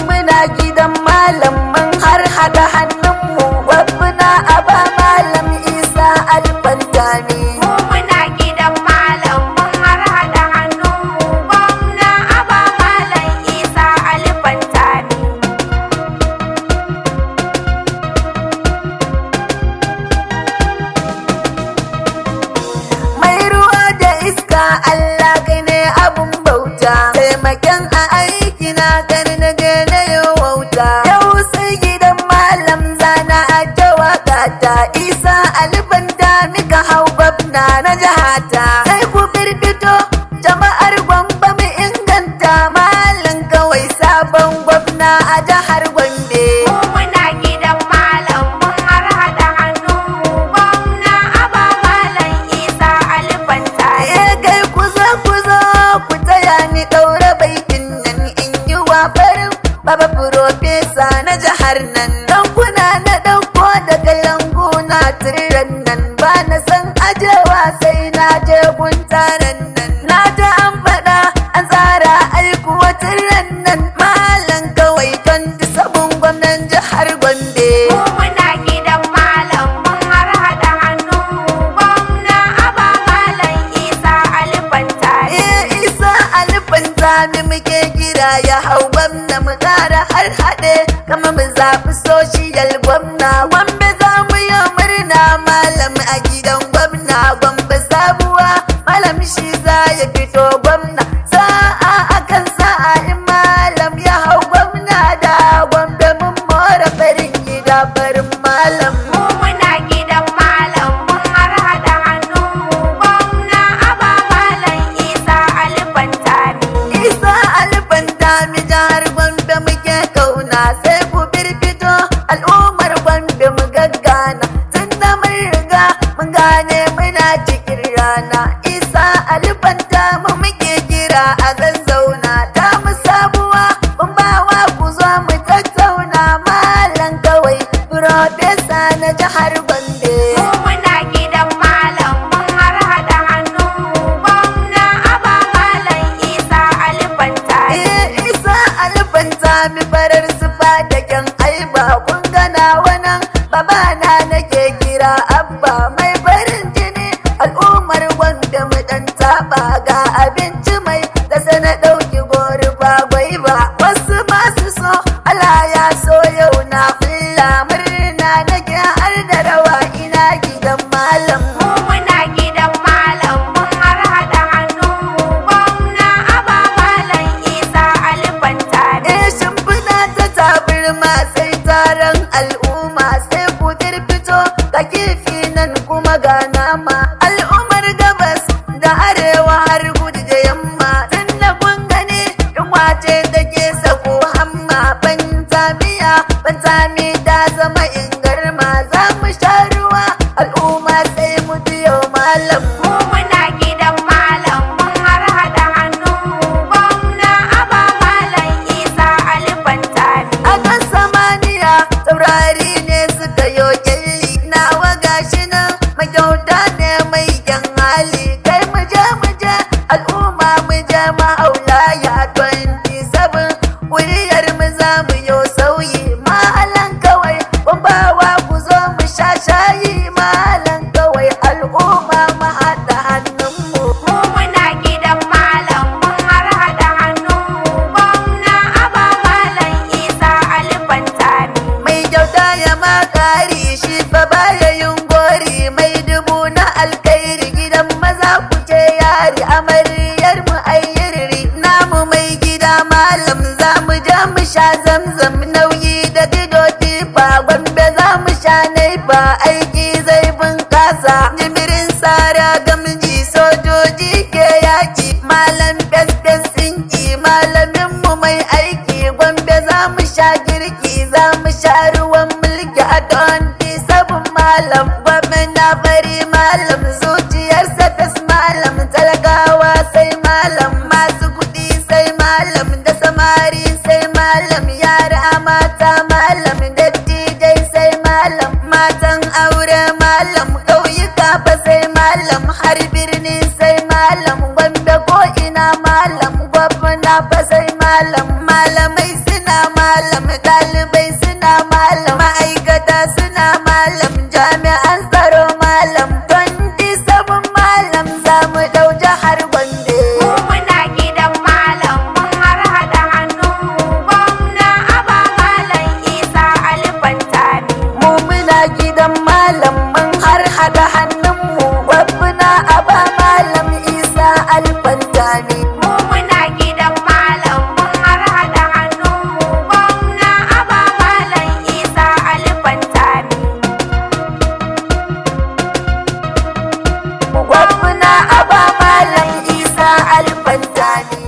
muna gidan malam mun har hada hannunmu gwamna aba malam Isa Alfantami. Mu muna gidan malam mun har hada hannunmu gwamna aba malam Isa Alfantami. Mai ruwa da iska Allah kai ne abun bauta, taimaken a aiki na gani na je na yi wauta. Yau sai gidan malam zana a jawakata Isa Alfantami ka hau gwamna na jihata. Sai ku firfito jama'ar Gombe mu inganta malam kawai sabon gwamna a jihar Gombe. Mu muna gidan malam mun har hada hannunmu gwamna aba malam Isa Alfantami. Kai kuzo ku taya ni ɗaura baitin nan in yi wa farin baba profesa na jihar nan. Dan kuna na ɗauko daga languna tiriran nan ba na san ajewa sai na je guntaran nan. Na ta an faɗa an tsara aikuwa tiriran nan malam kawai don sabon gwamnan jihar Gombe. Mu muna gidan malam mun har hada hannunmu gwamna aba malam Isa Alfantami. Isa Alfantami muke kira ya hau gwamna mu ƙara har haɗe kama mu zaɓi social gwamna. Gombe za mu yi murna malam a gidan gwamna. Gombe sabuwa malam shi za ya fito gwamna. Sa'a akan sa'a in malam ya hau gwamna da Gombe mun more farin gida farin malam. Mu muna gidan malam mun har hada hannunmu gwamna aba malam Isa Alfantami. Isa Alfantami jihar Gombe muke kauna sai ku firfito al'ummar Gombe mu gaggana tunda mun riga mun gane muna cikin rana. Isa Alfantami muke kira a zazzauna ta mu sabuwa mun bawa ku zo mu tattauna malam kawai profesa na jihar Gombe. Mu muna gidan malam mun har hada hannunmu gwamna aba malam Isa Alfantami. Isa Alfantami farar sufa da kyan aiba kun gana wannan babana nake kira abba mai farin jini al'ummar wanda mu dan taba ga abinci mai da sana dauki gori ba gwaiba wasu masu so Allah ya so yau na kulla murna nake har da rawa ina gidan malam. Mu muna gidan malam mun har hada hannunmu gwamna aba malam Isa Alfantami. Shimfiɗa ta tabirma sai taron al'umma sai ku fito ga kifi nan kuma ga nama. Al'ummar gabas da arewa har gudu da yamma tun da kun gani in wace da ke sako hamma bantami ta zama ingarma za mu sha ruwa al'umma sai mu biyo malam. Mu muna gidan malam mun har hada hannunmu gwamna aba malam Isa Alfantami. A kan samaniya taurari ne suka yo kyalli nawa gashi nan magyauta ne mai kyan hali kai mu je al'umma mu je mahaulaya 27 wuriyar mu za mu yo sauyi malam kawai bawa ku zo mu sha shayi malam kawai al'umma mu haɗa hannunmu. Mu muna gidan malam mun har hada hannunmu gwamna aba malam Isa Alfantami. Mai kyauta ya makari shi fa baya yin gori mai dubu na alkairi gidan maza ku ce yari amaryar mu ayyirri namu mai gida malam za mu ja mu sha zamzam nauyi da didoti ba Gombe za mu sha naifa aiki zai bunkasa jimirin sara gamji sojoji ke yaki malam fes sinki malamin mu mai aiki Gombe za mu sha girki za mu sha ruwan mulki a don sabon malam gwamna fari malam zuciyarsa tas malam talakawa sai malam masu kuɗi sai malam da samari sai malam yara mata malam dattijai sai malam matan aure malam ƙauyuka fa sai malam har birni sai malam Gombe ko ina malam gwamna fa sai malam malamai suna malam fantami